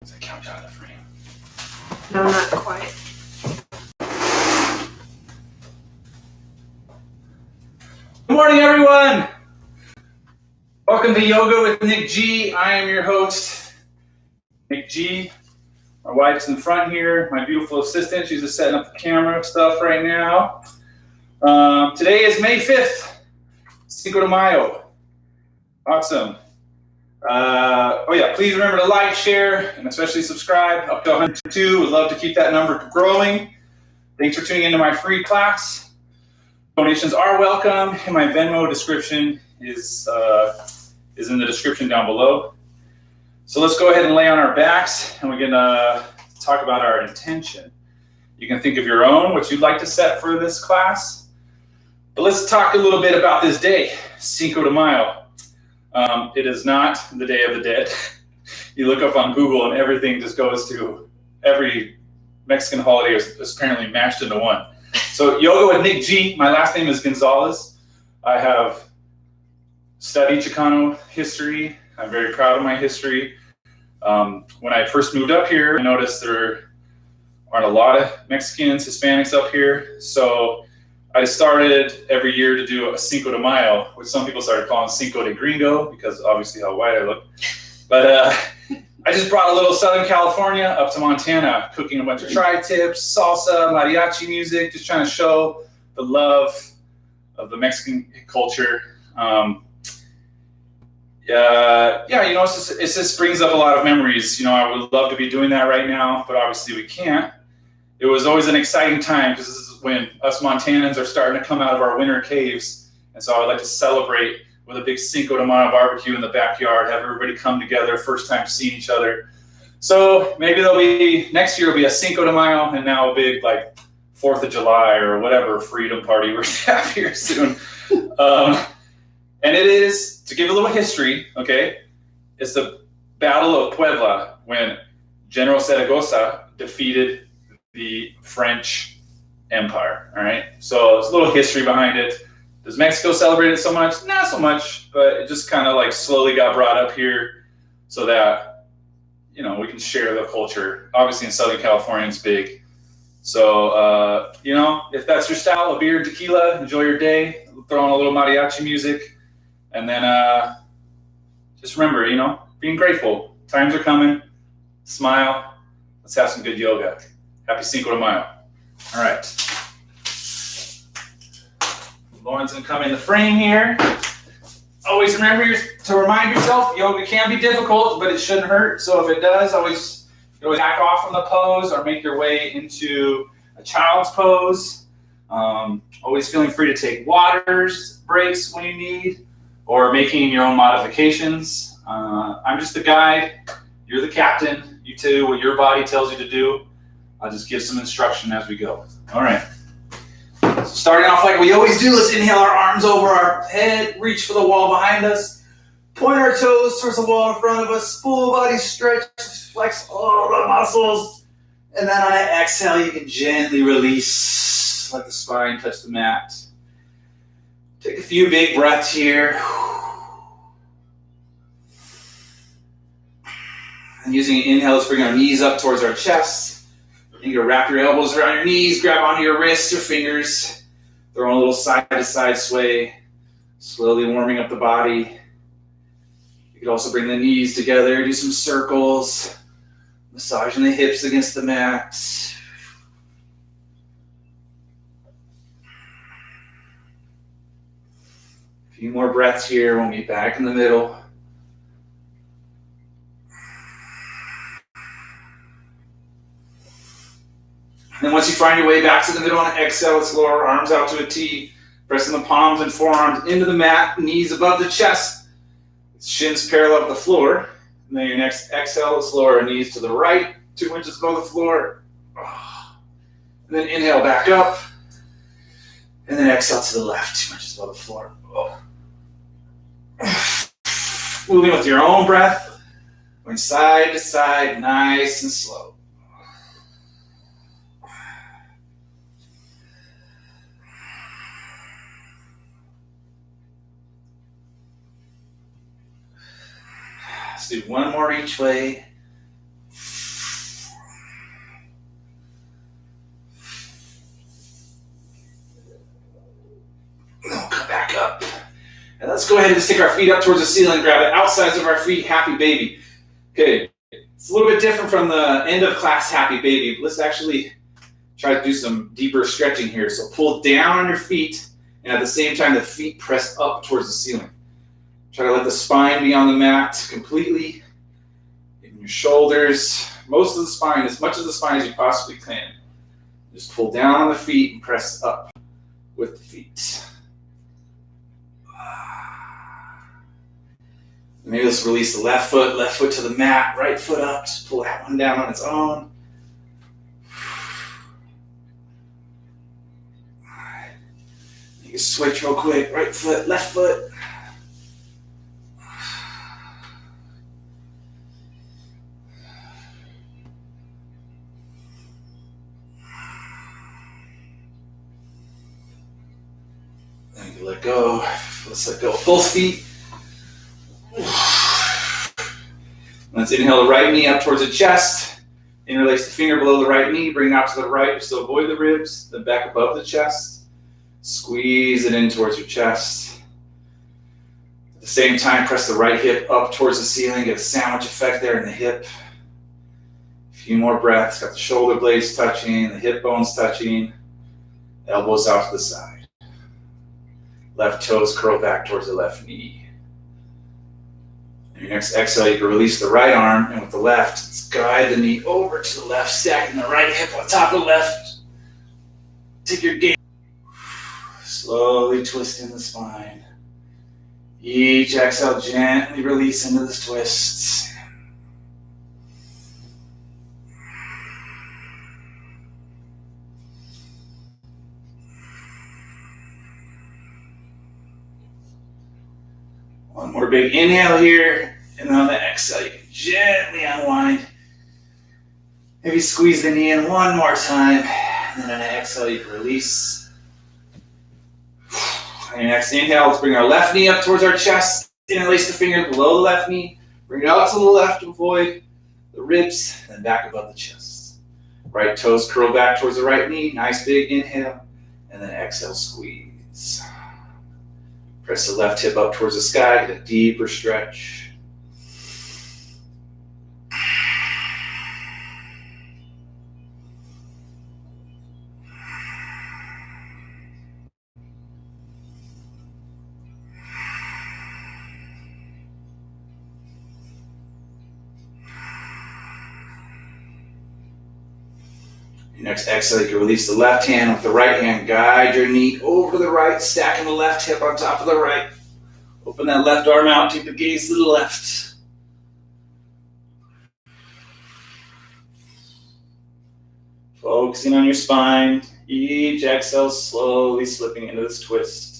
Is that couch out of the frame? No, not quite. Good morning, everyone. Welcome to Yoga with Nick G. I am your host, Nick G. My wife's in front here, my beautiful assistant. She's just setting up the camera stuff right now. Today is May 5th, Cinco de Mayo. Awesome. Please remember to like, share, and especially subscribe. Up to 102. Would love to keep that number growing. Thanks for tuning into my free class. Donations are welcome, and my Venmo description is in the description down below. So let's go ahead and lay on our backs, and we're gonna talk about our intention. You can think of your own, what you'd like to set for this class. But let's talk a little bit about this day, Cinco de Mayo. It is not the Day of the Dead. You look up on Google and everything just goes to every Mexican holiday is apparently mashed into one. So Yoga with Nick G. My last name is Gonzalez. I have studied Chicano history. I'm very proud of my history. When I first moved up here, I noticed there aren't a lot of Mexicans, Hispanics up here. So I started every year to do a Cinco de Mayo, which some people started calling Cinco de Gringo because obviously how white I look. But I just brought a little Southern California up to Montana, cooking a bunch of tri-tips, salsa, mariachi music, just trying to show the love of the Mexican culture. It just brings up a lot of memories. You know, I would love to be doing that right now, but obviously we can't. It was always an exciting time because this is when us Montanans are starting to come out of our winter caves. And so I would like to celebrate with a big Cinco de Mayo barbecue in the backyard, have everybody come together, first time seeing each other. So maybe next year will be a Cinco de Mayo and now a big like 4th of July or whatever freedom party we're gonna have here soon. And it is, to give a little history, okay, it's the Battle of Puebla when General Zaragoza defeated the French Empire, all right? So there's a little history behind it. Does Mexico celebrate it so much? Not so much, but it just kind of like slowly got brought up here so that, you know, we can share the culture. Obviously in Southern California, it's big. So, if that's your style, a beer and tequila, enjoy your day, throw on a little mariachi music, and then just remember, being grateful. Times are coming. Smile. Let's have some good yoga. Happy Cinco de Mayo. All right. Lauren's gonna come in the frame here. Always remember to remind yourself, yoga can be difficult, but it shouldn't hurt. So if it does, always back off from the pose or make your way into a child's pose. Always feeling free to take breaks when you need, or making your own modifications. I'm just the guide. You're the captain. You do what your body tells you to do. I'll just give some instruction as we go. All right. So starting off like we always do, let's inhale our arms over our head, reach for the wall behind us, point our toes towards the wall in front of us, full body stretch, flex all the muscles, and then on an exhale, you can gently release, let the spine touch the mat. Take a few big breaths here. And using an inhale, let's bring our knees up towards our chest. You can wrap your elbows around your knees, grab onto your wrists or fingers, throw a little side-to-side sway, slowly warming up the body. You could also bring the knees together, do some circles, massaging the hips against the mat. A few more breaths here, we'll be back in the middle. And then once you find your way back to the middle on an exhale, let's lower our arms out to a T, pressing the palms and forearms into the mat, knees above the chest, shins parallel with the floor. And then your next exhale, let's lower our knees to the right, 2 inches above the floor. And then inhale back up. And then exhale to the left, 2 inches above the floor. Moving with your own breath, going side to side, nice and slow. Let's do one more each way. Let's go ahead and just take our feet up towards the ceiling, grab the outsides of our feet, happy baby. Okay, it's a little bit different from the end of class happy baby. Let's actually try to do some deeper stretching here. So pull down on your feet, and at the same time, the feet press up towards the ceiling. Try to let the spine be on the mat completely. In your shoulders, most of the spine, as much of the spine as you possibly can. Just pull down on the feet and press up with the feet. Maybe let's release the left foot to the mat, right foot up, just pull that one down on its own. You can switch real quick, right foot, left foot. Then you can let go. Let's let go of both feet. Let's inhale the right knee up towards the chest. Interlace the finger below the right knee. Bring it out to the right. Still avoid the ribs. Then back above the chest. Squeeze it in towards your chest. At the same time, press the right hip up towards the ceiling. Get a sandwich effect there in the hip. A few more breaths. Got the shoulder blades touching, the hip bones touching. Elbows out to the side. Left toes curl back towards the left knee. Your next exhale, you can release the right arm, and with the left, let's guide the knee over to the left, stacking the right hip on top of the left. Take your gaze. Slowly twist in the spine. Each exhale, gently release into this twist. One more big inhale here, and then on the exhale, you can gently unwind. Maybe squeeze the knee in one more time, and then on the exhale, you can release. On your next inhale, let's bring our left knee up towards our chest. Interlace the finger below the left knee. Bring it out to the left to avoid the ribs, and then back above the chest. Right toes curl back towards the right knee. Nice big inhale, and then exhale, squeeze. Press the left hip up towards the sky, get a deeper stretch. Your next exhale, you can release the left hand with the right hand. Guide your knee over to the right, stacking the left hip on top of the right. Open that left arm out, take the gaze to the left. Focusing on your spine. Each exhale, slowly slipping into this twist.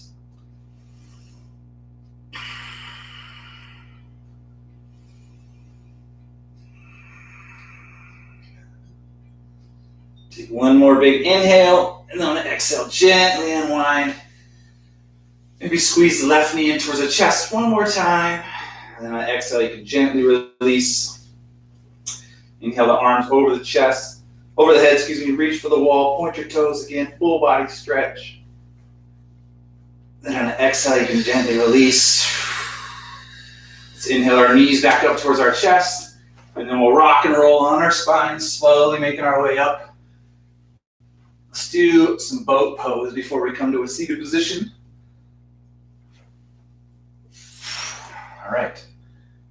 Take one more big inhale, and then on the exhale, gently unwind. Maybe squeeze the left knee in towards the chest one more time. And then on the exhale, you can gently release. Inhale the arms over the chest, over the head, reach for the wall, point your toes again, full body stretch. Then on the exhale, you can gently release. Let's inhale our knees back up towards our chest, and then we'll rock and roll on our spine, slowly making our way up. Let's do some boat pose before we come to a seated position. All right.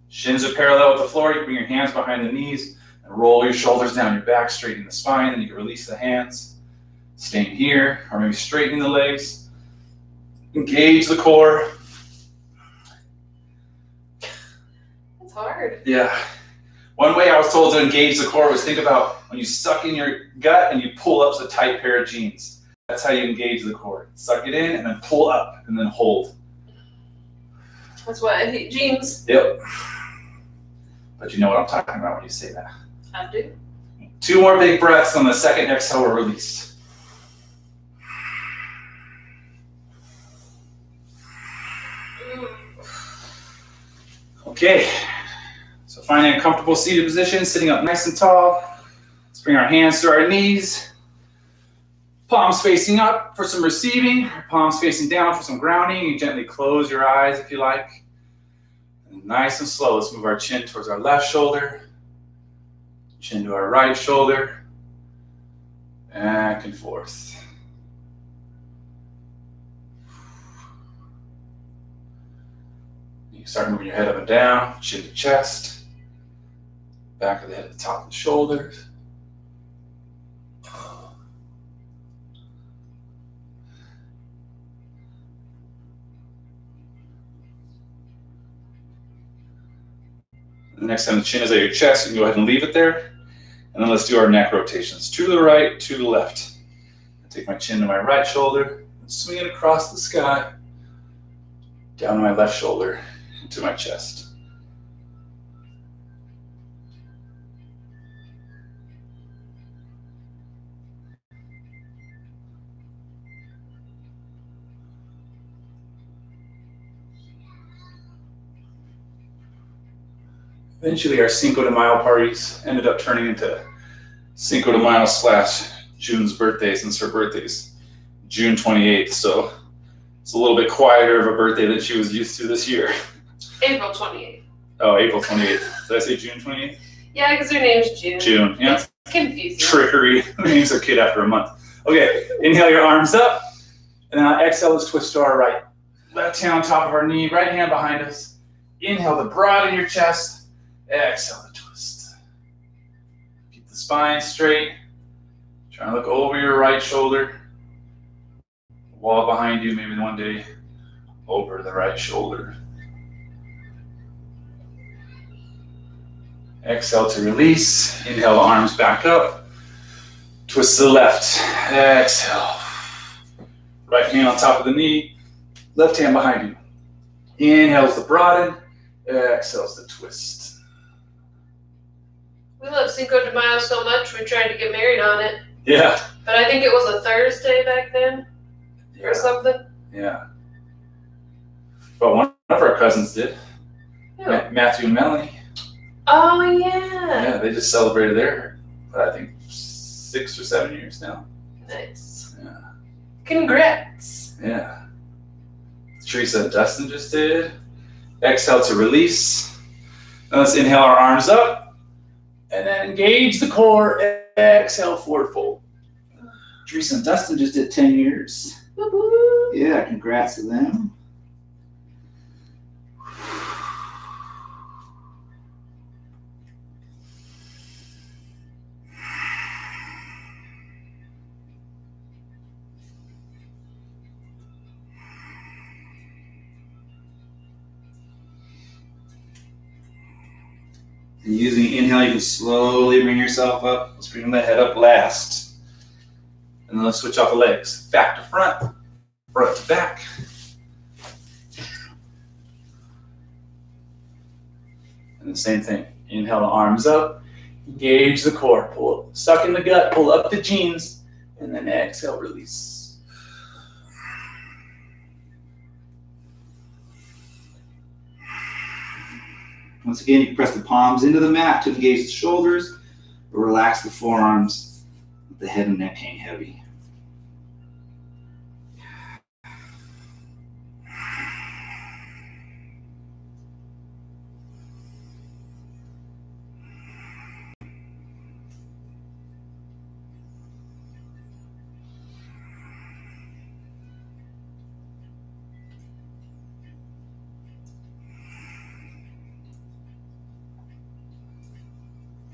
Shins are parallel with the floor. You can bring your hands behind the knees and roll your shoulders down your back, straightening the spine. Then you can release the hands, staying here, or maybe straightening the legs. Engage the core. That's hard. Yeah. One way I was told to engage the core was think about when you suck in your gut and you pull up a tight pair of jeans. That's how you engage the core. Suck it in and then pull up and then hold. That's why I hate jeans. Yep. But you know what I'm talking about when you say that. I do. 2 more big breaths on the second exhale or release. Okay. So finding a comfortable seated position, sitting up nice and tall. Let's bring our hands to our knees. Palms facing up for some receiving, palms facing down for some grounding. You gently close your eyes if you like. And nice and slow, let's move our chin towards our left shoulder, chin to our right shoulder, back and forth. You start moving your head up and down, chin to chest, back of the head to the top of the shoulders. The next time the chin is at your chest, you can go ahead and leave it there. And then let's do our neck rotations. Two to the right, two to the left. I take my chin to my right shoulder and swing it across the sky, down to my left shoulder, into my chest. Eventually our Cinco de Mayo parties ended up turning into Cinco de Mayo / June's birthday, since her birthday's June 28th. So it's a little bit quieter of a birthday than she was used to this year. April 28th. Oh, April 28th. Did I say June 28th? Yeah, because her name's June. June, yeah. It's confusing. Trickery. Names a kid after a month. Okay, inhale your arms up. And then exhale, let's twist to our right. Left hand on top of our knee, right hand behind us. Inhale to broaden your chest. Exhale to twist. Keep the spine straight. Try to look over your right shoulder. Wall behind you, maybe one day over the right shoulder. Exhale to release. Inhale, arms back up. Twist to the left. Exhale. Right hand on top of the knee. Left hand behind you. Inhales to broaden. Exhales to twist. We love Cinco de Mayo so much, we tried to get married on it. Yeah. But I think it was a Thursday back then or something. Yeah. But one of our cousins did. Yeah. Matthew and Melanie. Oh, yeah. Yeah, they just celebrated their, I think, 6 or 7 years now. Nice. Yeah. Congrats. Yeah. Teresa and Dustin just did. Exhale to release. Now let's inhale our arms up. And then engage the core. Exhale, forward fold. Teresa and Dustin just did 10 years. Woo-hoo. Yeah, congrats to them. And using inhale, you can slowly bring yourself up. Let's bring the head up last. And then let's switch off the legs. Back to front, front to back. And the same thing. Inhale the arms up. Engage the core. Pull, suck in the gut, pull up the jeans. And then exhale, release. Once again, you can press the palms into the mat to engage the shoulders, or relax the forearms, let the head and neck hang heavy.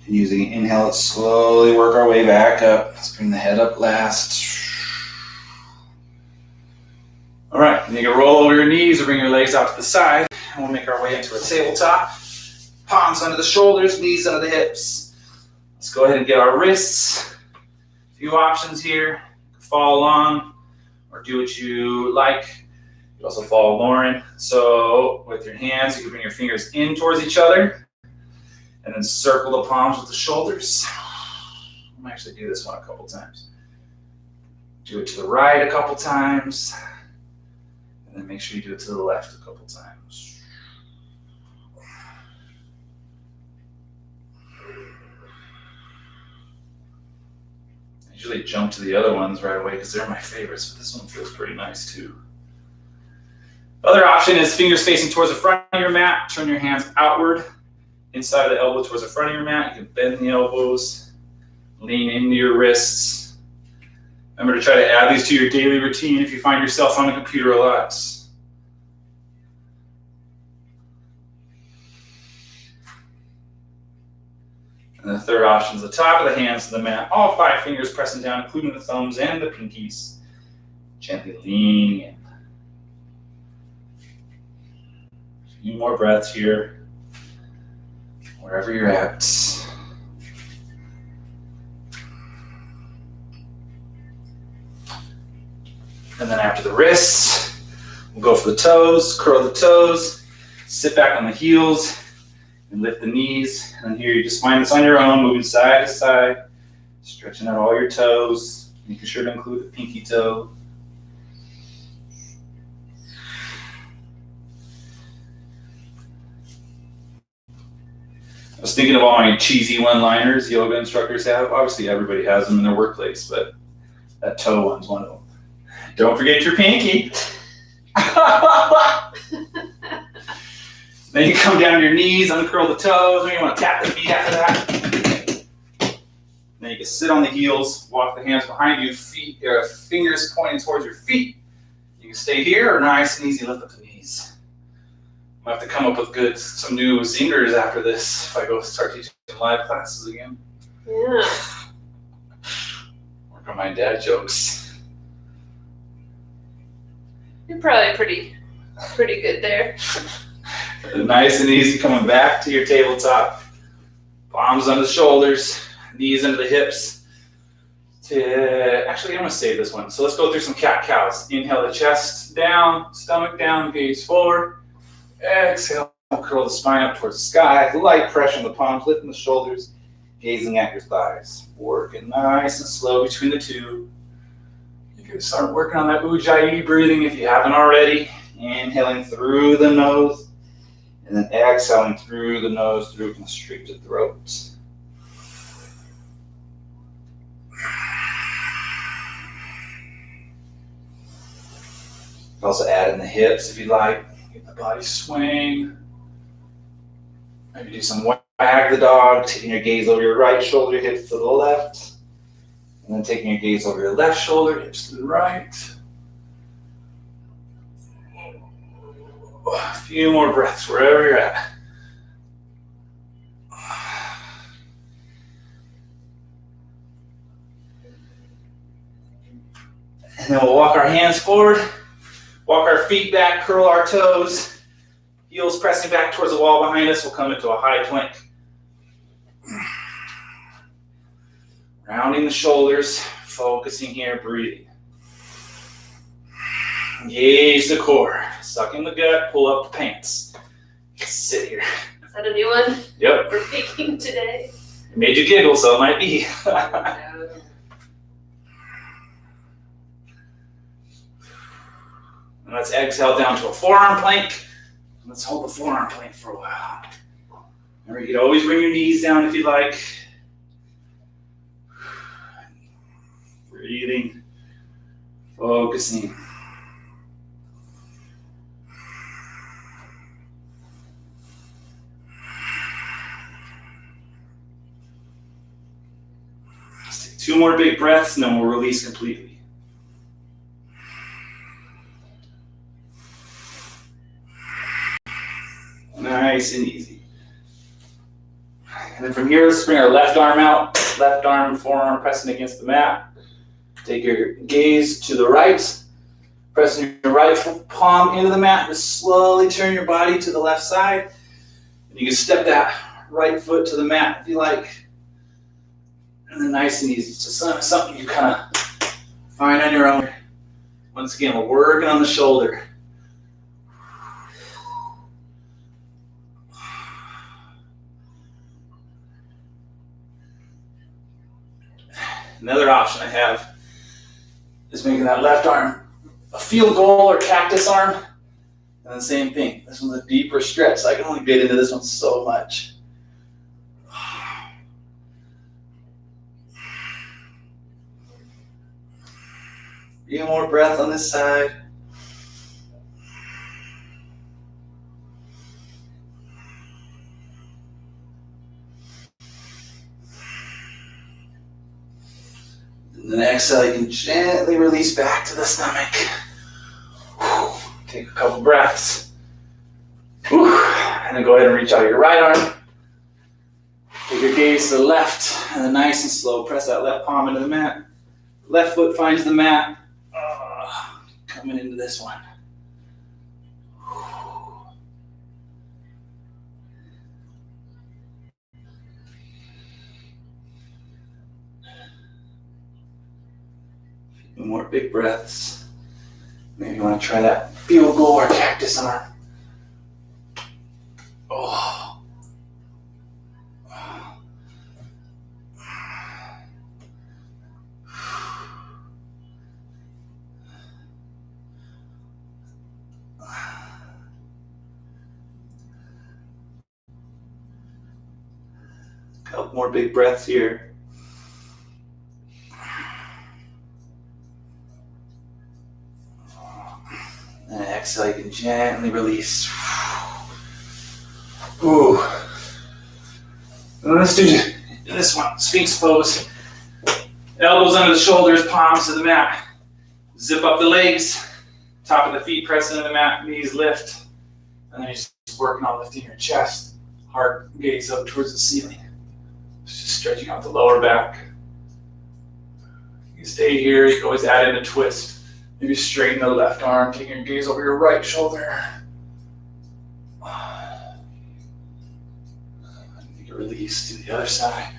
And using an inhale, let's slowly work our way back up. Let's bring the head up last. All right, and you can roll over your knees or bring your legs out to the side. And we'll make our way into a tabletop. Palms under the shoulders, knees under the hips. Let's go ahead and get our wrists. A few options here. Follow along or do what you like. You can also follow Lauren. So with your hands, you can bring your fingers in towards each other. And then circle the palms with the shoulders. I'm gonna actually do this one a couple times. Do it to the right a couple times. And then make sure you do it to the left a couple times. Usually jump to the other ones right away because they're my favorites, but this one feels pretty nice too. Other option is fingers facing towards the front of your mat. Turn your hands outward, inside of the elbow towards the front of your mat. You can bend the elbows, lean into your wrists. Remember to try to add these to your daily routine if you find yourself on the computer a lot. And the third option is the top of the hands to the mat. All 5 fingers pressing down, including the thumbs and the pinkies. Gently leaning in. A few more breaths here, wherever you're at. And then after the wrists, we'll go for the toes, curl the toes, sit back on the heels, and lift the knees. And here you just find this on your own, moving side to side, stretching out all your toes, making sure to include the pinky toe. I was thinking of all my cheesy one-liners yoga instructors have. Obviously, everybody has them in their workplace, but that toe one's one of them. Don't forget your pinky. Then you come down to your knees, uncurl the toes, and you want to tap the feet after that. Then you can sit on the heels, walk the hands behind you, fingers pointing towards your feet. You can stay here or nice and easy, lift up the knees. I'll have to come up with some new zingers after this if I go start teaching live classes again. Yeah. Work on my dad jokes. You're probably pretty good there. Nice and easy coming back to your tabletop. Palms on the shoulders, knees into the hips. Actually, I'm going to save this one. So let's go through some cat-cows. Inhale the chest down, stomach down, gaze forward. Exhale, curl the spine up towards the sky. Light pressure on the palms, lifting the shoulders, gazing at your thighs. Working nice and slow between the two. You can start working on that Ujjayi breathing if you haven't already. Inhaling through the nose, and then exhaling through the nose, through constricted throat. Also add in the hips if you like. Get the body swing. Maybe do some wag the dog, taking your gaze over your right shoulder, hips to the left. And then taking your gaze over your left shoulder, hips to the right. A few more breaths wherever you're at. And then we'll walk our hands forward, walk our feet back, curl our toes, heels pressing back towards the wall behind us. We'll come into a high plank. Rounding the shoulders, focusing here, breathing. Engage the core, suck in the gut, pull up the pants. Sit here. Is that a new one? Yep. We're making today. It made you giggle, so it might be. And let's exhale down to a forearm plank. Let's hold the forearm plank for a while. Remember, you can always bring your knees down if you like. Breathing, focusing. Let's take 2 more big breaths and then we'll release completely. Nice and easy. And then from here, let's bring our left arm out. Left arm and forearm pressing against the mat. Take your gaze to the right. Pressing your right palm into the mat. Just slowly turn your body to the left side. And you can step that right foot to the mat if you like. And then nice and easy. It's just something you kind of find on your own. Once again, we're working on the shoulder. Another option I have is making that left arm a field goal or cactus arm. And the same thing. This one's a deeper stretch, so I can only get into this one so much. few more breaths on this side. And then exhale, you can gently release back to the stomach. Take a couple breaths. And then go ahead and reach out your right arm. Take your gaze to the left, and then nice and slow, press that left palm into the mat. Left foot finds the mat. Coming into this one. A few more big breaths. Maybe you want to try that field goal or cactus arm. Oh. Couple more big breaths here. And exhale, you can gently release. Ooh. And let's do this one, Sphinx pose. Elbows under the shoulders, palms to the mat. Zip up the legs, top of the feet press into the mat, knees lift. And then you're just working on lifting your chest, heart gaze up towards the ceiling. Just stretching out the lower back. You can stay here, you can always add in a twist. Maybe straighten the left arm, taking your gaze over your right shoulder. You can release to the other side.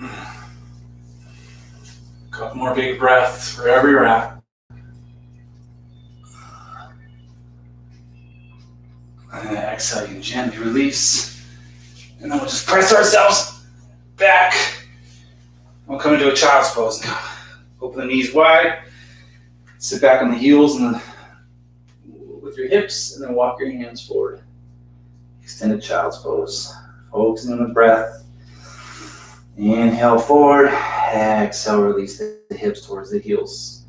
A couple more big breaths wherever you're at. And then exhale, you can gently release. And then we'll just press ourselves back. We'll come into a child's pose now. Open the knees wide. Sit back on the heels and with your hips, and then walk your hands forward. Extended child's pose. Focusing on the breath. Inhale forward. Exhale, release the hips towards the heels.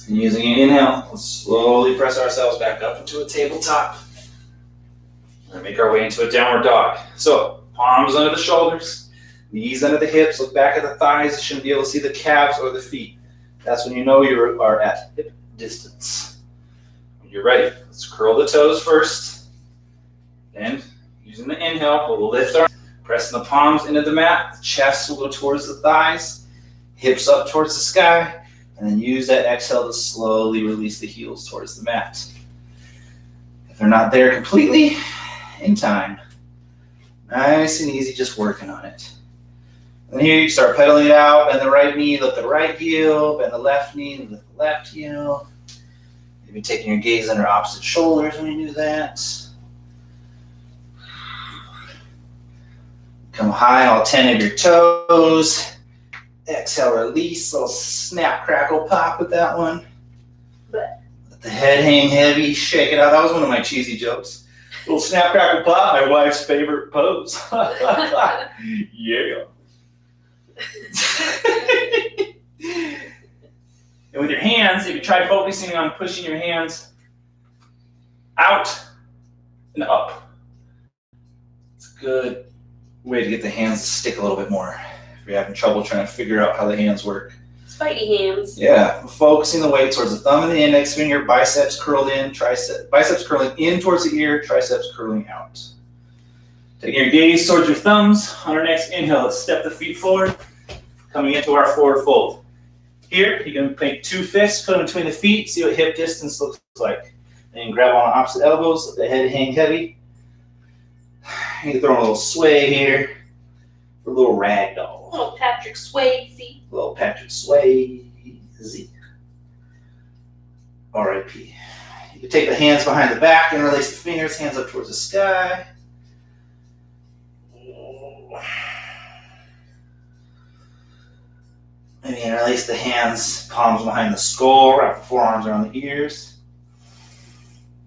And using an inhale, we'll slowly press ourselves back up into a tabletop. We're going to make our way into a downward dog. So, palms under the shoulders, knees under the hips, look back at the thighs. You shouldn't be able to see the calves or the feet. That's when you know you are at hip distance. When you're ready, let's curl the toes first. Then, using the inhale, we'll lift our, pressing the palms into the mat. The chest will go towards the thighs, hips up towards the sky. And then use that exhale to slowly release the heels towards the mat. If they're not there completely, in time. Nice and easy, just working on it. And here you start pedaling it out. Bend the right knee, lift the right heel. Bend the left knee, lift the left heel. Maybe taking your gaze under opposite shoulders when you do that. Come high, all 10 of your toes. Exhale, release, little snap, crackle, pop with that one. Let the head hang heavy, shake it out. That was one of my cheesy jokes. Little snap, crackle, pop, my wife's favorite pose. Yeah. And with your hands, if you try focusing on pushing your hands out and up, it's a good way to get the hands to stick a little bit more. If you're having trouble trying to figure out how the hands work. Spidey hands. Yeah, focusing the weight towards the thumb and the index finger, biceps curled in, biceps curling in towards the ear, triceps curling out. Taking your gaze towards your thumbs. On our next inhale, let's step the feet forward, coming into our forward fold. Here, you can make two fists, put them between the feet, see what hip distance looks like. Then grab on opposite elbows, let the head hang heavy. You can throw in a little sway here. A little rag doll. Little Patrick Swayze. Little Patrick Swayze. R.I.P. You can take the hands behind the back and release the fingers, hands up towards the sky. And then release the hands, palms behind the skull, wrap the forearms around the ears.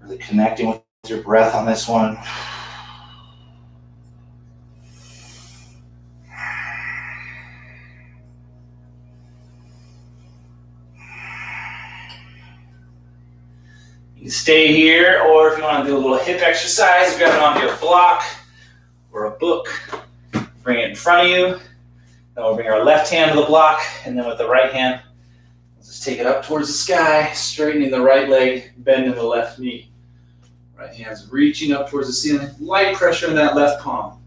Really connecting with your breath on this one. You can stay here, or if you want to do a little hip exercise, grab it onto your block or a book. Bring it in front of you. Then we'll bring our left hand to the block, and then with the right hand, just take it up towards the sky, straightening the right leg, bending the left knee. Right hand's reaching up towards the ceiling. Light pressure in that left palm.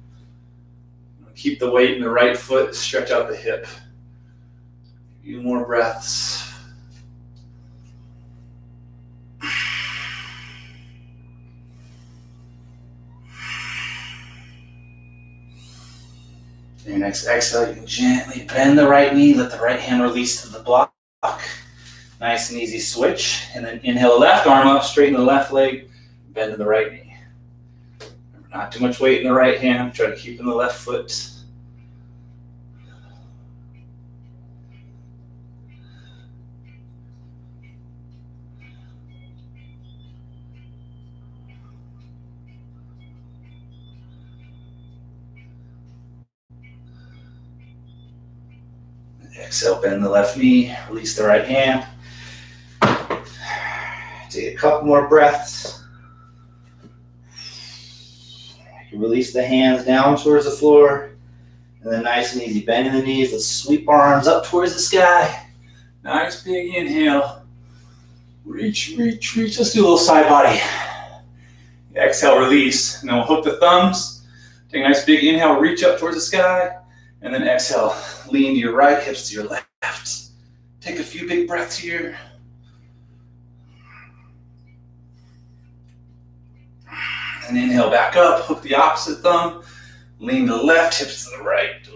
Keep the weight in the right foot, stretch out the hip. A few more breaths. Your next exhale, you can gently bend the right knee, let the right hand release to the block. Nice and easy switch. And then inhale the left arm up, straighten the left leg, bend to the right knee. Remember, not too much weight in the right hand, try to keep in the left foot. Exhale, bend the left knee, release the right hand. Take a couple more breaths. You can release the hands down towards the floor. And then nice and easy, bending the knees. Let's sweep our arms up towards the sky. Nice big inhale. Reach, reach, reach. Let's do a little side body. Exhale, release. And then we'll hook the thumbs. Take a nice big inhale, reach up towards the sky. And then exhale, lean to your right, hips to your left. Take a few big breaths here. And inhale back up, hook the opposite thumb, lean to the left, hips to the right.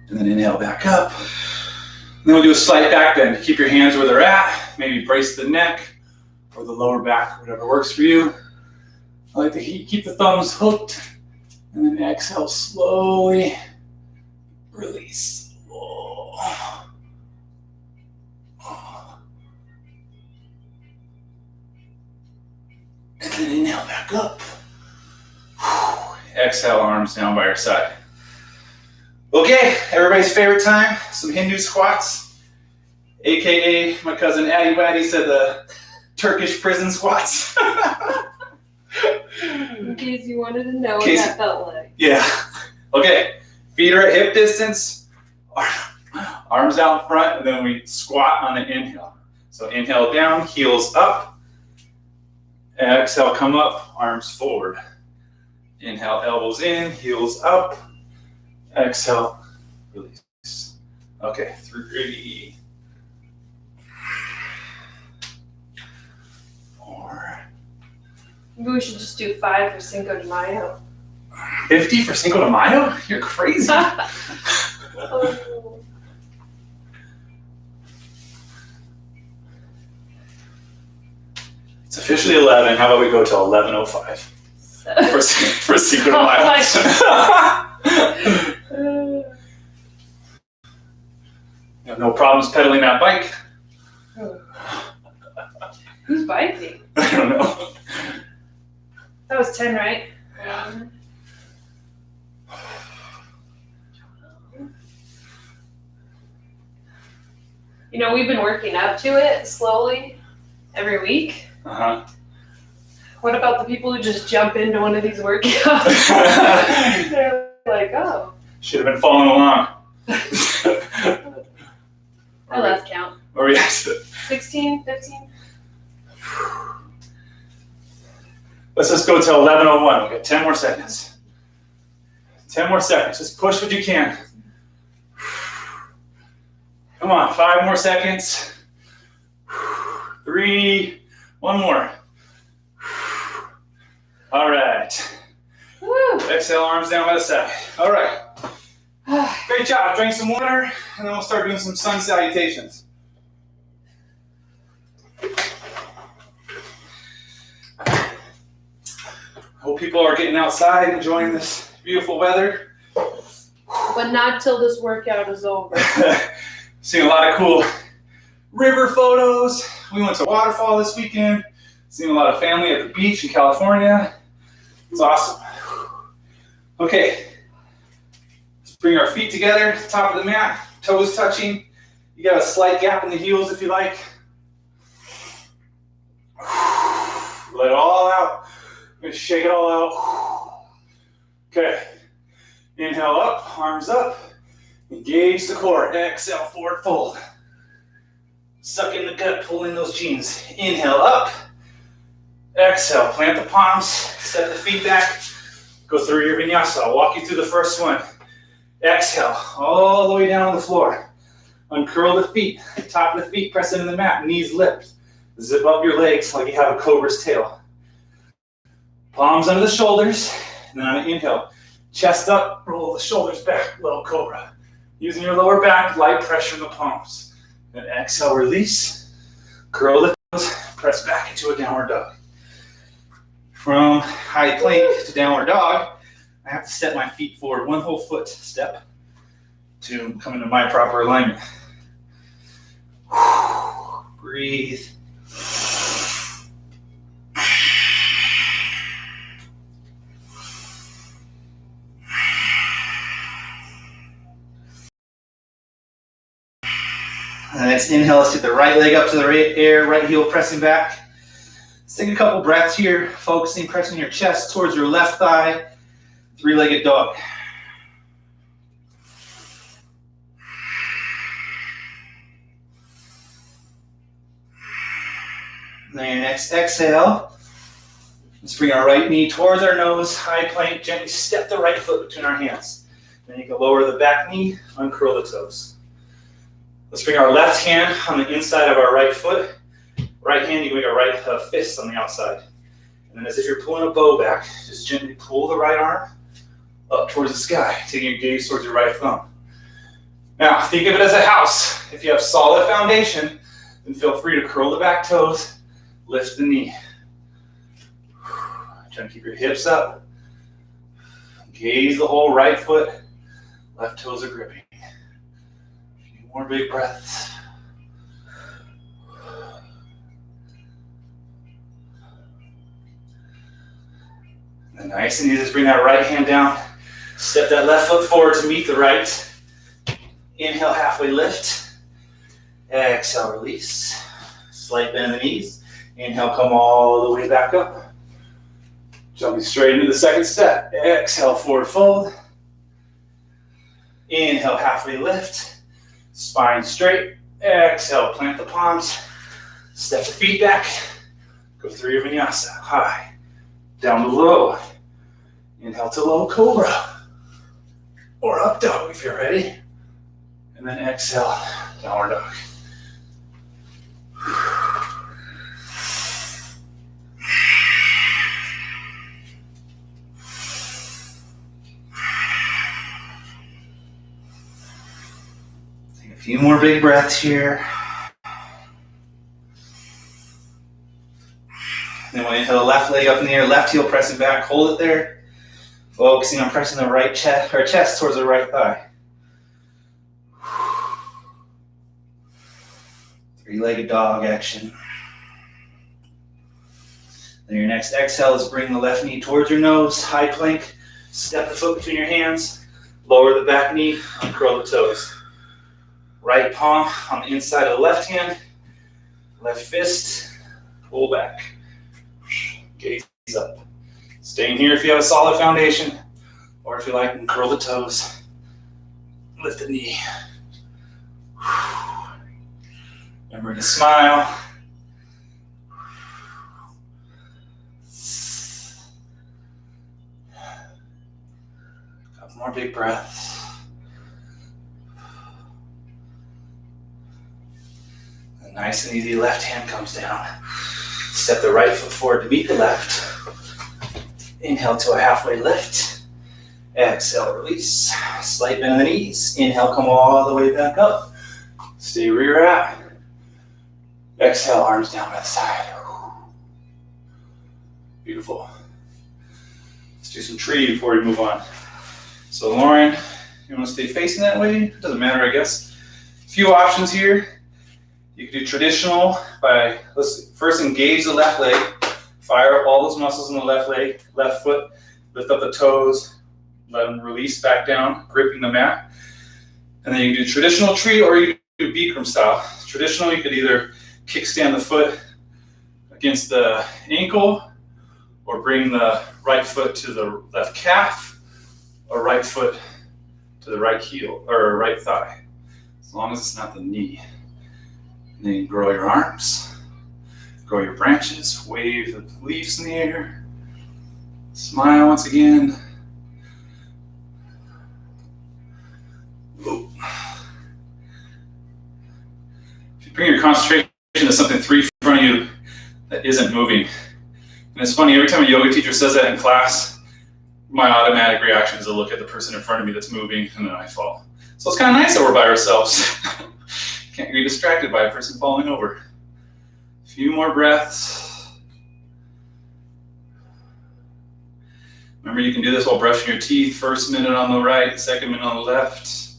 And then inhale back up. And then we'll do a slight back bend. Keep your hands where they're at, maybe brace the neck or the lower back, whatever works for you. I like to keep the thumbs hooked, and then exhale slowly, release. And then inhale back up. Exhale, arms down by your side. Okay, everybody's favorite time, some Hindu squats, AKA my cousin Addie Waddy said the Turkish prison squats. In case you wanted to know what that felt like. Yeah. Okay. Feet are at hip distance. Arms out in front, and then we squat on the inhale. So inhale down, heels up. Exhale, come up, arms forward. Inhale, elbows in, heels up. Exhale, release. Okay, 3. 4. Maybe we should just do 5 for Cinco de Mayo. 50 for Cinco de Mayo? You're crazy. Oh. It's officially 11. How about we go till 11:05 for Cinco de Mayo? No problems pedaling that bike. Who's biking? I don't know. That was 10, right? Yeah. You know, we've been working up to it slowly every week. Uh-huh. What about the people who just jump into one of these workouts? They're like, oh. Should have been following along. I lost count. Where are we at? 16, 15? Let's just go till 11:01. We've got 10 more seconds. 10 more seconds. Just push what you can. Come on, 5 more seconds. 3, one more. All right. Woo. Exhale, arms down by the side. All right. Great job. Drink some water, and then we'll start doing some sun salutations. Hope people are getting outside, enjoying this beautiful weather. But not till this workout is over. Seeing a lot of cool river photos. We went to a waterfall this weekend. Seeing a lot of family at the beach in California. It's awesome. Okay. Let's bring our feet together, top of the mat, toes touching. You got a slight gap in the heels if you like. Let it all out. I'm gonna shake it all out. Okay. Inhale up, arms up. Engage the core. Exhale, forward fold. Suck in the gut, pull in those jeans. Inhale up. Exhale, plant the palms, step the feet back. Go through your vinyasa. I'll walk you through the first one. Exhale, all the way down on the floor. Uncurl the feet, top of the feet, press into the mat, knees lift. Zip up your legs like you have a cobra's tail. Palms under the shoulders, and then on an inhale, chest up, roll the shoulders back, little cobra. Using your lower back, light pressure in the palms. Then exhale, release, curl the toes, press back into a downward dog. From high plank to downward dog, I have to step my feet forward, one whole foot step to come into my proper alignment. Breathe. Next inhale, let's take the right leg up to the air, right heel pressing back. Let's take a couple breaths here, focusing, pressing your chest towards your left thigh, three-legged dog. Then your next exhale, let's bring our right knee towards our nose, high plank, gently step the right foot between our hands. Then you can lower the back knee, uncurl the toes. Let's bring our left hand on the inside of our right foot. Right hand, you can make a right fist on the outside. And then as if you're pulling a bow back, just gently pull the right arm up towards the sky, taking your gaze towards your right thumb. Now, think of it as a house. If you have solid foundation, then feel free to curl the back toes, lift the knee. Try to keep your hips up. Gaze the whole right foot, left toes are gripping. More big breaths. And nice and easy, just bring that right hand down. Step that left foot forward to meet the right. Inhale, halfway lift. Exhale, release. Slight bend in the knees. Inhale, come all the way back up. Jumping straight into the second step. Exhale, forward fold. Inhale, halfway lift. Spine straight. Exhale, plant the palms. Step the feet back. Go through your vinyasa. High. Down to low. Inhale to low cobra. Or up dog if you're ready. And then exhale, downward dog. Take a few more big breaths here. Then we'll inhale the left leg up in the air, left heel pressing back, hold it there. Focusing on pressing the right chest towards the right thigh. Three-legged dog action. Then your next exhale is bring the left knee towards your nose, high plank, step the foot between your hands, lower the back knee, uncurl the toes. Right palm on the inside of the left hand, left fist, pull back. Gaze up. Staying here if you have a solid foundation, or if you like, curl the toes. Lift the knee. Remember to smile. Couple more big breaths. And nice and easy, left hand comes down. Step the right foot forward to meet the left. Inhale to a halfway lift. Exhale, release. Slight bend in the knees. Inhale, come all the way back up. Stay where you're at. Exhale, arms down by the side. Beautiful. Let's do some tree before we move on. So Lauren, you want to stay facing that way? It doesn't matter, I guess. A few options here. You can do traditional by, let's first engage the left leg. Fire up all those muscles in the left leg, left foot. Lift up the toes. Let them release back down, gripping the mat. And then you can do traditional tree or you can do Bikram style. Traditional, you could either kickstand the foot against the ankle or bring the right foot to the left calf or right foot to the right heel or right thigh, as long as it's not the knee. And then you grow your arms, grow your branches, wave the leaves in the air, smile once again. Ooh. If you bring your concentration to something 3 feet in front of you that isn't moving, and it's funny, every time a yoga teacher says that in class, my automatic reaction is to look at the person in front of me that's moving, and then I fall. So it's kind of nice that we're by ourselves. Can't be distracted by a person falling over. A few more breaths. Remember, you can do this while brushing your teeth. First minute on the right, second minute on the left.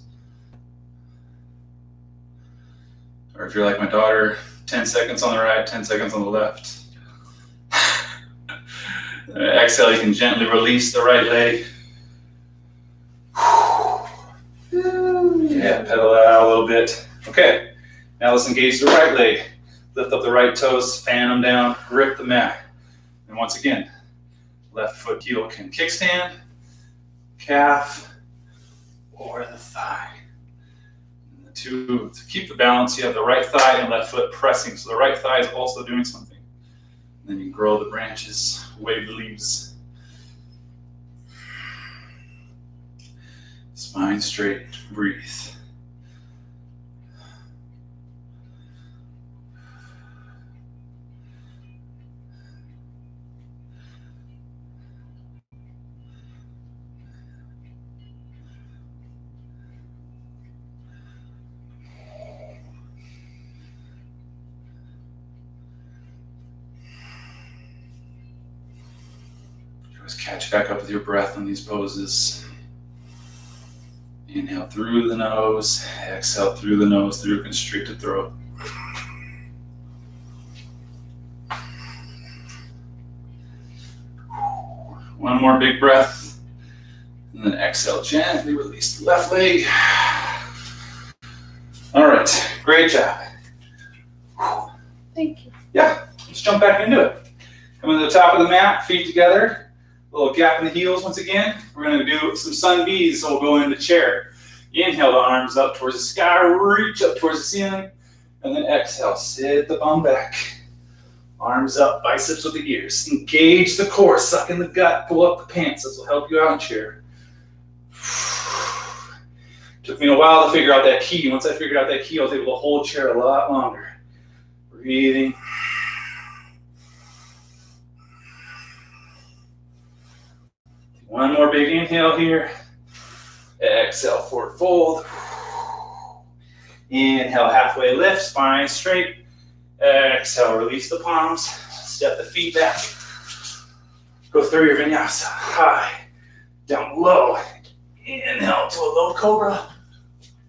Or if you're like my daughter, 10 seconds on the right, 10 seconds on the left. Exhale, you can gently release the right leg. Yeah, pedal that out a little bit. Okay, now let's engage the right leg. Lift up the right toes, fan them down, grip the mat. And once again, left foot heel can kickstand, calf, or the thigh. And to keep the balance, you have the right thigh and left foot pressing. So the right thigh is also doing something. And then you grow the branches, wave the leaves. Spine straight, breathe. Just catch back up with your breath on these poses. Inhale through the nose, exhale through the nose, through a constricted throat. One more big breath, and then exhale, gently release the left leg. All right, great job. Thank you. Yeah, let's jump back into it. Come to the top of the mat, feet together. Little gap in the heels once again. We're going to do some sun bees, so we'll go into chair. Inhale the arms up towards the sky, reach up towards the ceiling, and then exhale, sit the bum back. Arms up, biceps with the ears. Engage the core, suck in the gut, pull up the pants. This will help you out in chair. Took me a while to figure out that key. Once I figured out that key, I was able to hold chair a lot longer. Breathing. One more big inhale here. Exhale, forward fold. Inhale, halfway lift, spine straight. Exhale, release the palms. Step the feet back. Go through your vinyasa. High, down low. Inhale to a low cobra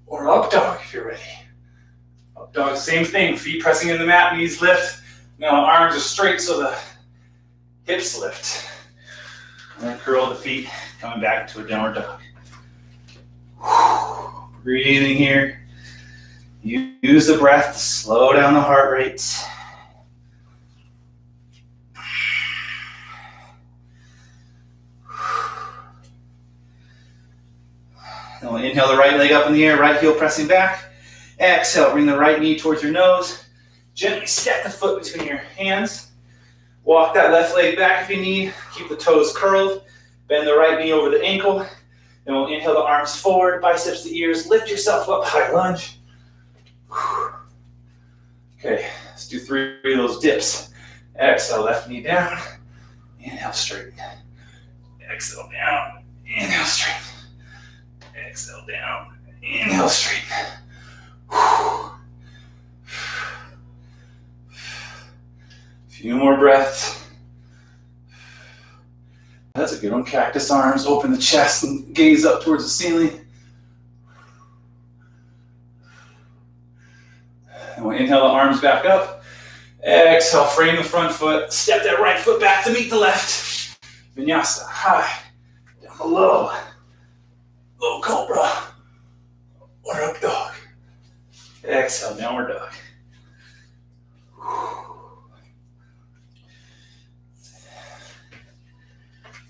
or up dog if you're ready. Up dog, same thing. Feet pressing in the mat, knees lift. Now arms are straight so the hips lift. And then curl the feet, coming back to a downward dog. Breathing here. Use the breath to slow down the heart rate. Then we'll inhale the right leg up in the air, right heel pressing back. Exhale, bring the right knee towards your nose. Gently step the foot between your hands. Walk that left leg back if you need. Keep the toes curled. Bend the right knee over the ankle. Then we'll inhale the arms forward, biceps to ears. Lift yourself up, high lunge. Okay, let's do 3 of those dips. Exhale, left knee down. Inhale, straight. Exhale, down. Inhale, straight. Exhale, down. Inhale, straight. Few more breaths. That's a good one. Cactus arms, open the chest and gaze up towards the ceiling. And we'll inhale the arms back up. Exhale, frame the front foot. Step that right foot back to meet the left. Vinyasa, high, down below. Low cobra, or up dog. Exhale, downward dog.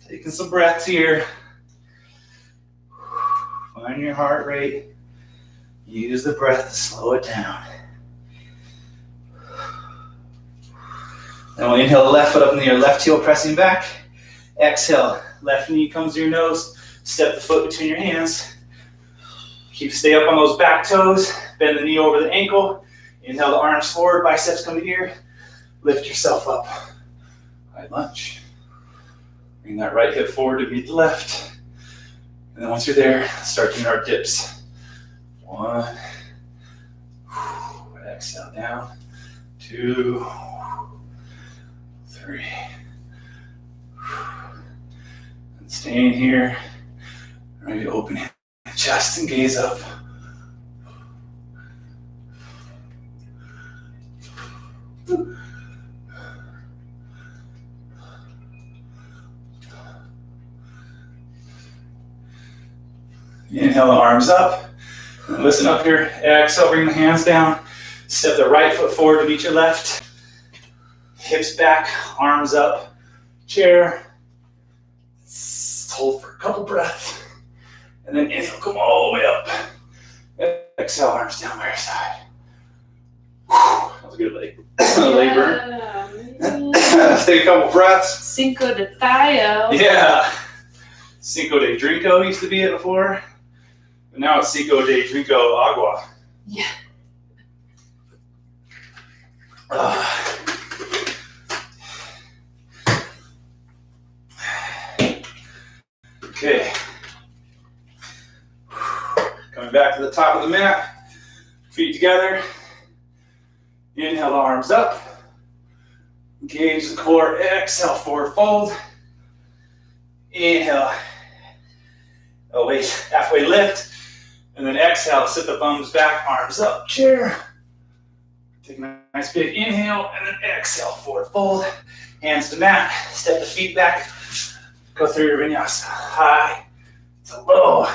Taking some breaths here. Find your heart rate. Use the breath to slow it down. Then we'll inhale the left foot up into your left heel, pressing back. Exhale, left knee comes to your nose. Step the foot between your hands. Stay up on those back toes. Bend the knee over the ankle. Inhale the arms forward, biceps come to here. Lift yourself up. High lunge. Bring that right hip forward to meet the left. And then once you're there, start doing our dips. 1. Exhale down. 2. 3. And staying here. Ready to open the chest and gaze up. Inhale the arms up. Listen up here. Exhale, bring the hands down. Step the right foot forward to meet your left. Hips back, arms up. Chair. Hold for a couple breaths. And then inhale, come all the way up. Exhale, arms down by your side. That was a good leg burn. Let's take a couple breaths. Cinco de Mayo. Yeah. Cinco de Drinko used to be it before. But now it's Cinco de Drinko Agua. Yeah. Okay. Coming back to the top of the mat. Feet together. Inhale the arms up. Engage the core. Exhale, forward fold. Inhale. Oh wait, halfway lift. And then exhale, sit the thumbs back, arms up, chair. Take a nice big inhale, and then exhale, forward fold. Hands to mat, step the feet back. Go through your vinyasa. High to low.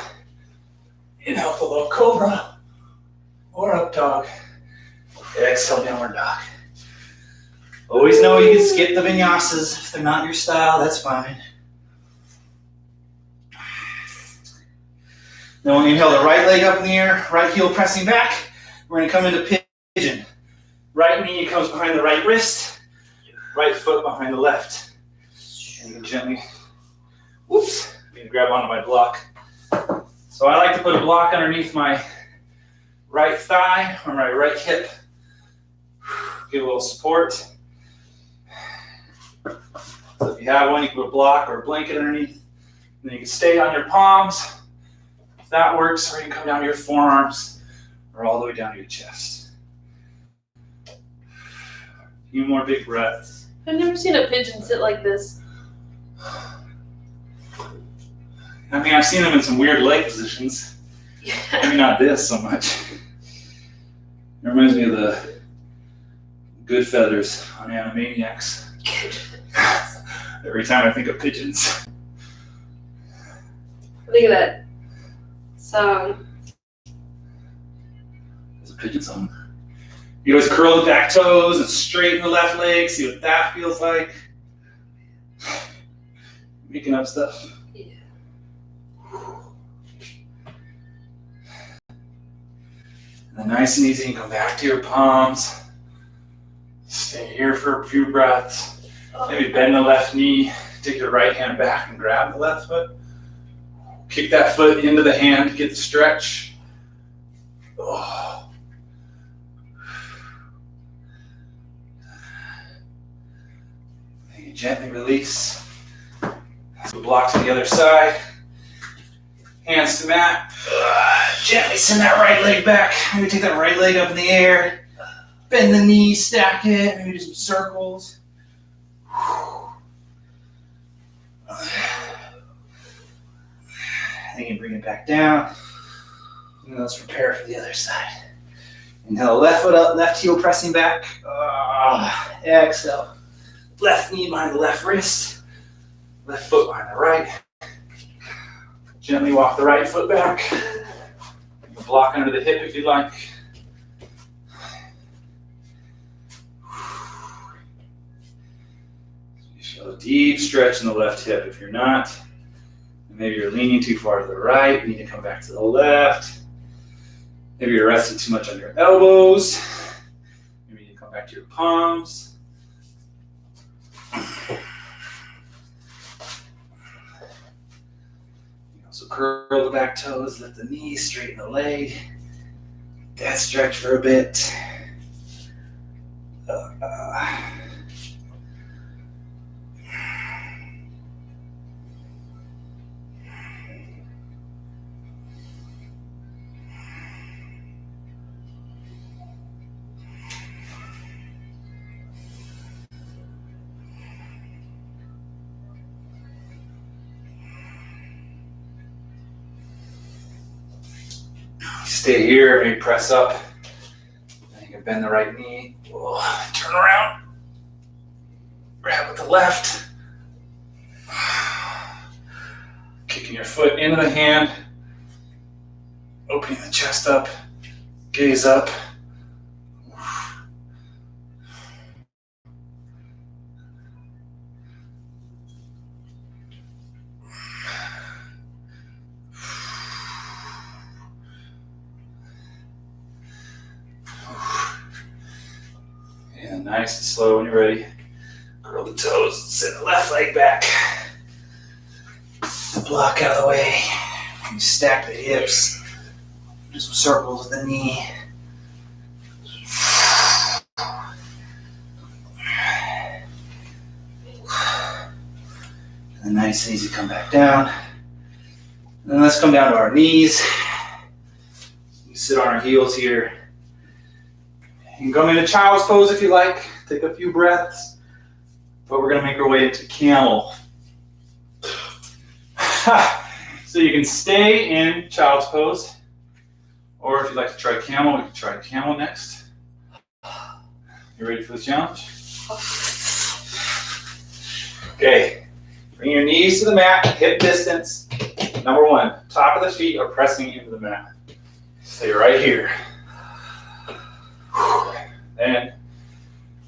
Inhale to low cobra or up dog. Exhale, downward dog. Always know you can skip the vinyasas. If they're not your style, that's fine. Then we'll inhale the right leg up in the air, right heel pressing back. We're going to come into pigeon. Right knee comes behind the right wrist, right foot behind the left. And then gently, whoops, I'm going to grab onto my block. So I like to put a block underneath my right thigh or my right hip. Give a little support. So if you have one, you can put a block or a blanket underneath. And then you can stay on your palms. If that works, or you can come down to your forearms or all the way down to your chest. A few more big breaths. I've never seen a pigeon sit like this. I mean, I've seen them in some weird leg positions. Maybe not this so much. It reminds me of the good feathers on Animaniacs. Every time I think of pigeons. Look at that song. There's a pigeon song. You always curl the back toes and straighten the left leg. See what that feels like. Making up stuff. Yeah. And then nice and easy, you can come back to your palms. Stay here for a few breaths. Maybe bend the left knee. Take your right hand back and grab the left foot. Kick that foot into the hand, get the stretch. Oh. you gently release. So block to the other side. Hands to mat. Gently send that right leg back. Maybe take that right leg up in the air. Bend the knees, stack it. Maybe do some circles. Then you bring it back down. And let's prepare for the other side. Inhale, left foot up, left heel pressing back. Exhale. Left knee behind the left wrist. Left foot behind the right. Gently walk the right foot back. You can block under the hip if you like. You feel a deep stretch in the left hip. If you're not, maybe you're leaning too far to the right. You need to come back to the left. Maybe you're resting too much on your elbows. Maybe you need to come back to your palms. So curl the back toes, lift the knees, straighten the leg. That stretch for a bit. Stay here, maybe press up. Then you can bend the right knee. Turn around. Grab with the left. Kicking your foot into the hand. Opening the chest up. Gaze up. Nice and slow when you're ready. Curl the toes, send the left leg back. Block out of the way. You stack the hips. Do some circles with the knee. And nice and easy, come back down. And then let's come down to our knees. We sit on our heels here. You can go into child's pose if you like. Take a few breaths. But we're going to make our way into camel. So you can stay in child's pose. Or if you'd like to try camel, we can try camel next. You ready for the challenge? Okay. Bring your knees to the mat, hip distance. Number one, top of the feet are pressing into the mat. Stay right here. Then,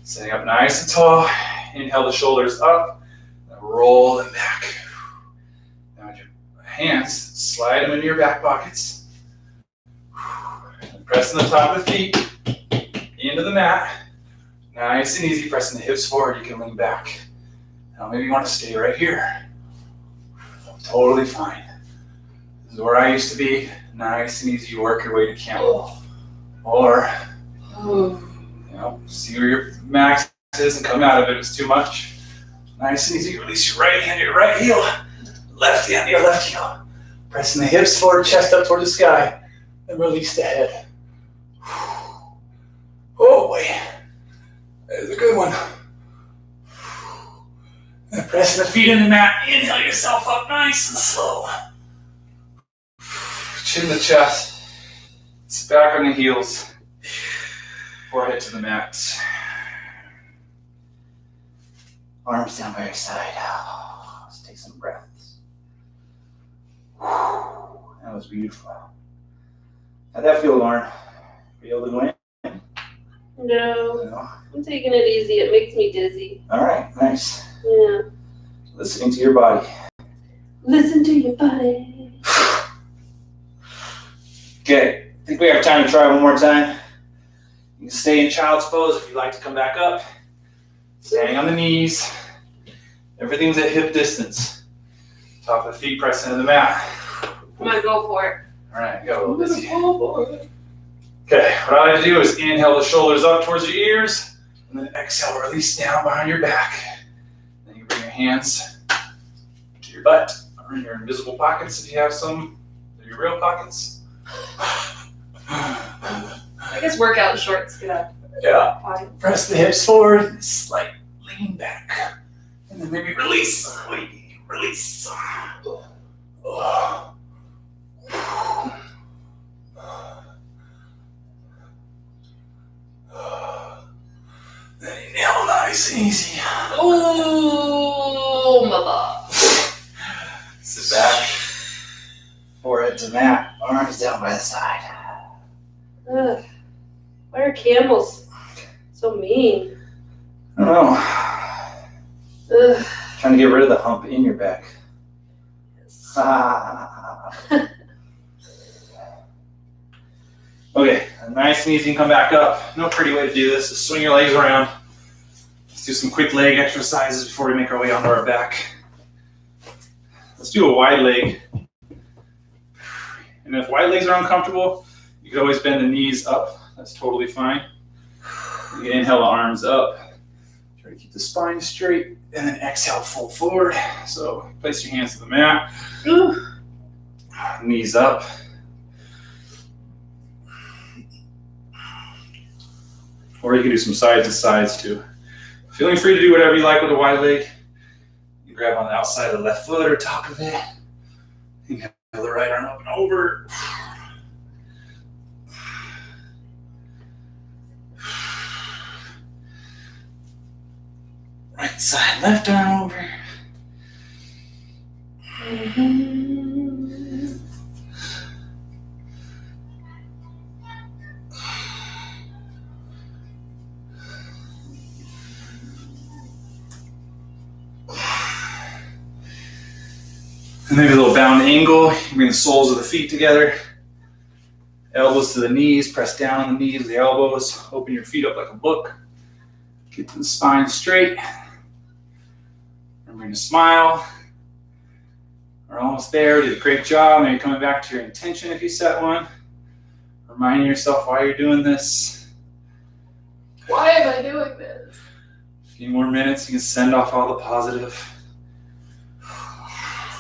sitting up nice and tall, inhale the shoulders up, and roll them back. Now with your hands, slide them into your back pockets. And pressing the top of the feet into the mat. Nice and easy, pressing the hips forward, you can lean back. Now maybe you want to stay right here. Totally fine. This is where I used to be. Nice and easy, you work your way to camel. Or see where your max is and come out of it if it's too much. Nice and easy. Release your right hand to your right heel. Left hand to your left heel. Pressing the hips forward, chest up toward the sky. Then release the head. Oh boy. That is a good one. And pressing the feet in the mat. Inhale yourself up nice and slow. Chin to chest. Sit back on the heels. Forehead to the mat. Arms down by your side. Let's take some breaths. That was beautiful. How'd that feel, Lauren? Were you able to go in? No. I'm taking it easy. It makes me dizzy. All right, nice. Yeah. Listening to your body. Listen to your body. Okay, I think we have time to try one more time. You can stay in child's pose if you'd like to come back up. Standing on the knees. Everything's at hip distance. Top of the feet pressing into the mat. I'm gonna go for it. All right, go. Okay, what I like to do is inhale the shoulders up towards your ears, and then exhale, release down behind your back. Then you hands to your butt or in your invisible pockets if you have some. They're your real pockets. I guess workout shorts could have. Yeah. Fine. Press the hips forward, slight lean back. And then maybe release. Release. Then inhale nice and easy. Oh, mother. Sit back. Forehead to mat. Arms down by the side. Ugh. Why are camels so mean? I don't know. Ugh. Trying to get rid of the hump in your back. Okay, nice and easy and come back up. No pretty way to do this. Just swing your legs around. Let's do some quick leg exercises before we make our way onto our back. Let's do a wide leg. And if wide legs are uncomfortable, you can always bend the knees up. That's totally fine. You can inhale the arms up. Try to keep the spine straight. And then exhale, fold forward. So place your hands to the mat. Knees up. Or you can do some sides to sides too. Feeling free to do whatever you like with a wide leg. You grab on the outside of the left foot or top of it. Inhale the right arm up and over. Right side, left arm over. And maybe a little bound angle. You bring the soles of the feet together. Elbows to the knees. Press down on the knees with the elbows. Open your feet up like a book. Get the spine straight. Remember to smile. We're almost there. Did a great job. Maybe coming back to your intention if you set one. Reminding yourself why you're doing this. Why am I doing this? A few more minutes. You can send off all the positive.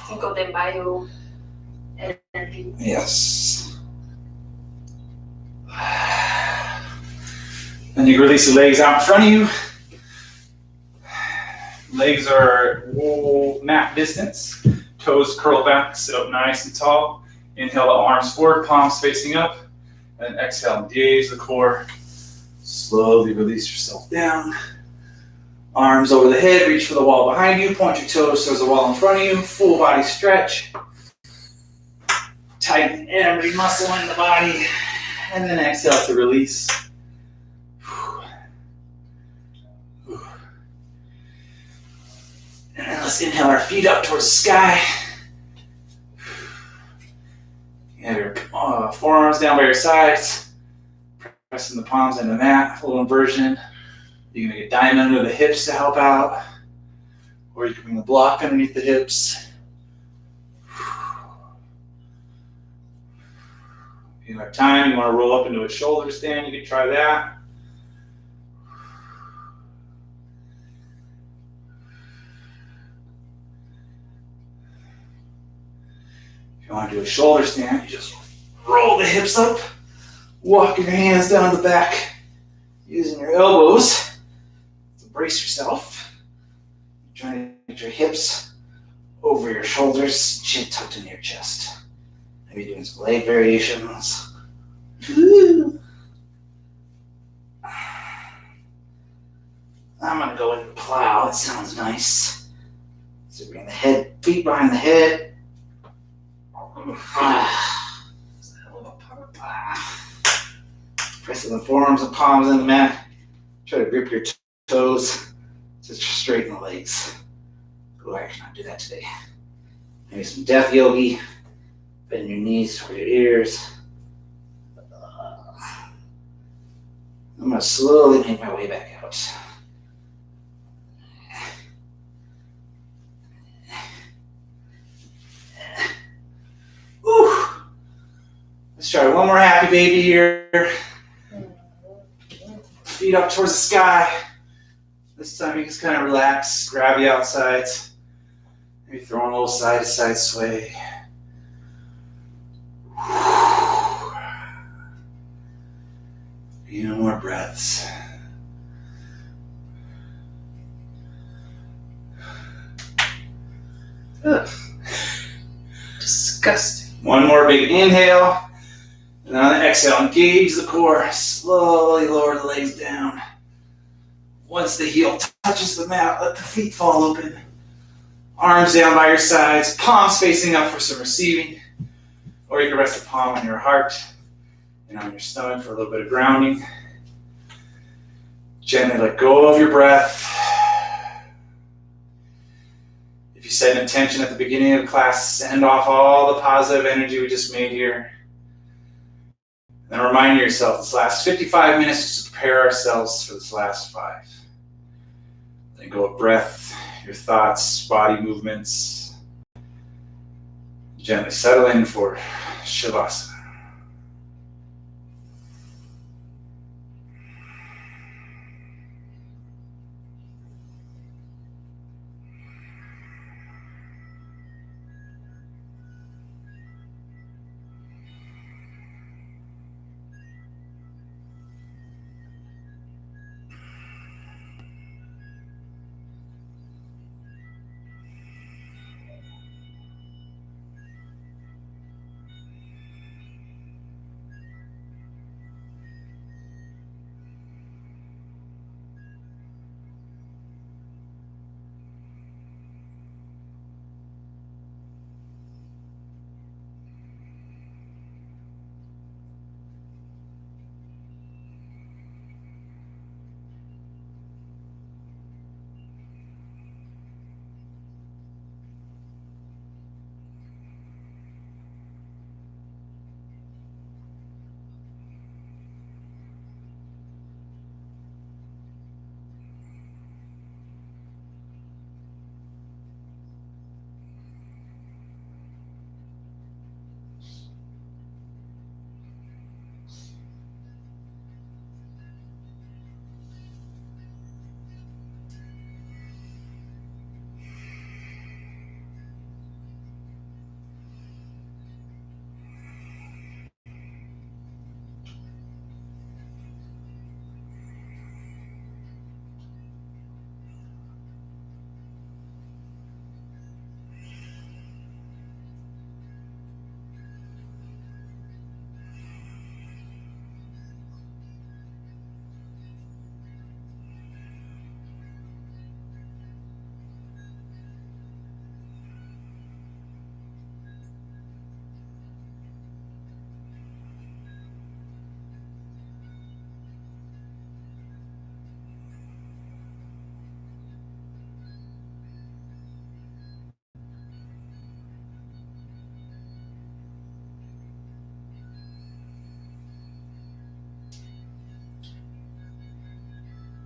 Cinco de Mayo energy. Yes. Then you can release the legs out in front of you. Legs are mat distance. Toes curl back, sit up nice and tall. Inhale the arms forward, palms facing up. And exhale, engage the core. Slowly release yourself down. Arms over the head, reach for the wall behind you. Point your toes towards the wall in front of you. Full body stretch. Tighten every muscle in the body. And then exhale to release. And then let's inhale our feet up towards the sky. You have your forearms down by your sides. Pressing the palms into the mat. Full inversion. You can make a diamond under the hips to help out. Or you can bring the block underneath the hips. If you have time, you want to roll up into a shoulder stand, you can try that. If you want to do a shoulder stand, you just roll the hips up, walk your hands down the back, using your elbows to brace yourself. Try to get your hips over your shoulders, chin tucked into your chest. Maybe doing some leg variations. I'm gonna go into plow. That sounds nice. So bring the feet behind the head. Pressing the forearms and palms in the mat. Try to grip your toes to straighten the legs. Oh, I cannot do that today. Maybe some death yogi. Bend your knees toward your ears. I'm going to slowly make my way back out. Whew. Let's try one more happy baby here. Feet up towards the sky. This time you can just kind of relax, grab the outsides, maybe throw a little side to side sway. A few more breaths. Ugh. Disgusting. One more big inhale. And on the exhale, engage the core. Slowly lower the legs down. Once the heel touches the mat, let the feet fall open. Arms down by your sides, palms facing up for some receiving. Or you can rest the palm on your heart and on your stomach for a little bit of grounding. Gently let go of your breath. If you set an intention at the beginning of the class, send off all the positive energy we just made here. Then remind yourself this last 55 minutes is to prepare ourselves for this last 5. Let go of breath, your thoughts, body movements. Gently settle in for Shavasana.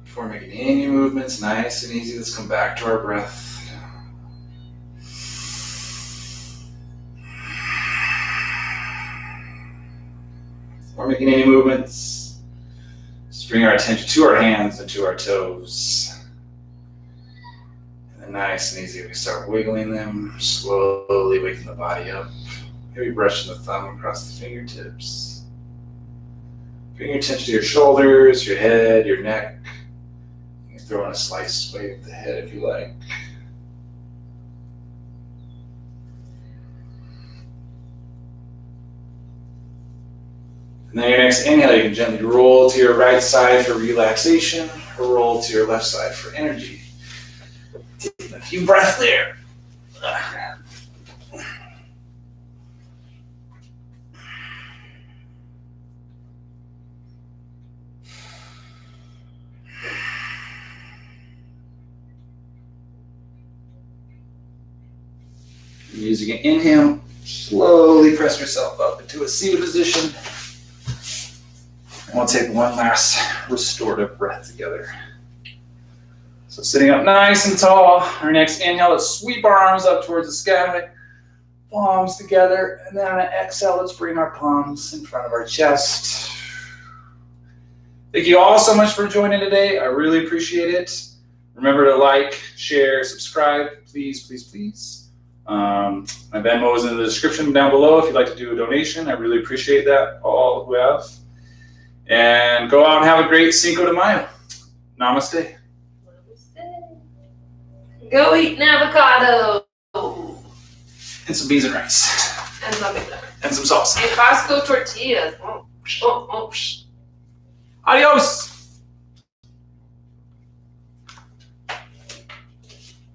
Before making any movements, nice and easy, let's come back to our breath. Before making any movements, just bring our attention to our hands and to our toes. And then nice and easy, we start wiggling them, slowly waking the body up. Maybe brushing the thumb across the fingertips. Bring your attention to your shoulders, your head, your neck. Throw in a slight sway of the head if you like. And then your next inhale, you can gently roll to your right side for relaxation, or roll to your left side for energy. Taking a few breaths there. Using an inhale, slowly press yourself up into a seated position. And we'll take one last restorative breath together. So sitting up nice and tall, our next inhale, let's sweep our arms up towards the sky, palms together, and then on an exhale, let's bring our palms in front of our chest. Thank you all so much for joining today. I really appreciate it. Remember to like, share, subscribe, please, please, please. My Venmo is in the description down below if you'd like to do a donation. I really appreciate that, all who have. And go out and have a great Cinco de Mayo. Namaste. Go eat an avocado. And some beans and rice. And something better. And some salsa. And Costco tortillas. Adios.